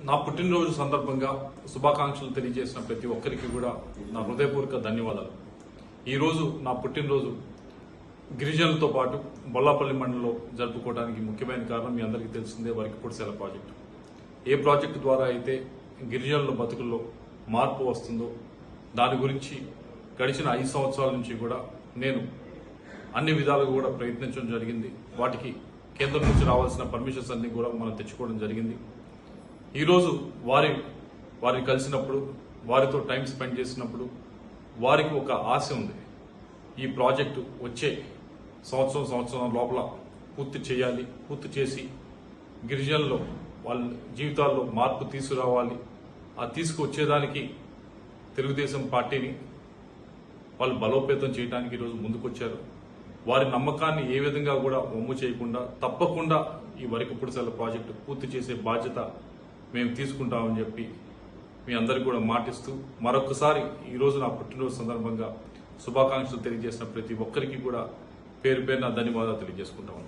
నా పుట్టినరోజు సందర్భంగా శుభాకాంక్షలు తెలియజేసిన ప్రతి ఒక్కరికి కూడా నా హృదయపూర్వక ధన్యవాదాలు. ఈరోజు నా పుట్టినరోజు గిరిజనులతో పాటు బొల్లాపల్లి మండలంలో జరుపుకోవడానికి ముఖ్యమైన కారణం మీ అందరికీ తెలిసిందే వరికిపొడిసెల ప్రాజెక్టు. ఏ ప్రాజెక్టు ద్వారా అయితే గిరిజనుల బతుకుల్లో మార్పు వస్తుందో దాని గురించి గడిచిన 5 సంవత్సరాల నుంచి కూడా నేను అన్ని విధాలుగా కూడా ప్రయత్నించడం జరిగింది. వాటికి కేంద్రం నుంచి రావాల్సిన పర్మిషన్స్ అన్ని కూడా మనం తెచ్చుకోవడం జరిగింది. ఈరోజు వారిని కలిసినప్పుడు, వారితో టైం స్పెండ్ చేసినప్పుడు వారికి ఒక ఆశ ఉంది. ఈ ప్రాజెక్టు వచ్చే సంవత్సరం లోపల పూర్తి చేయాలి, పూర్తి చేసి గిరిజనుల్లో వాళ్ళ జీవితాల్లో మార్పు తీసుకురావాలి. ఆ తీసుకువచ్చేదానికి తెలుగుదేశం పార్టీని వాళ్ళు బలోపేతం చేయడానికి ఈరోజు ముందుకొచ్చారు. వారి నమ్మకాన్ని ఏ విధంగా కూడా వమ్ము చేయకుండా తప్పకుండా ఈ వరికిపొడిసెల ప్రాజెక్టు పూర్తి చేసే బాధ్యత మేము తీసుకుంటామని చెప్పి మీ అందరికీ కూడా మాటిస్తూ మరొకసారి ఈరోజు నా పుట్టినరోజు సందర్భంగా శుభాకాంక్షలు తెలియజేసిన ప్రతి ఒక్కరికి కూడా పేరు పేరున ధన్యవాదాలు తెలియజేసుకుంటాము.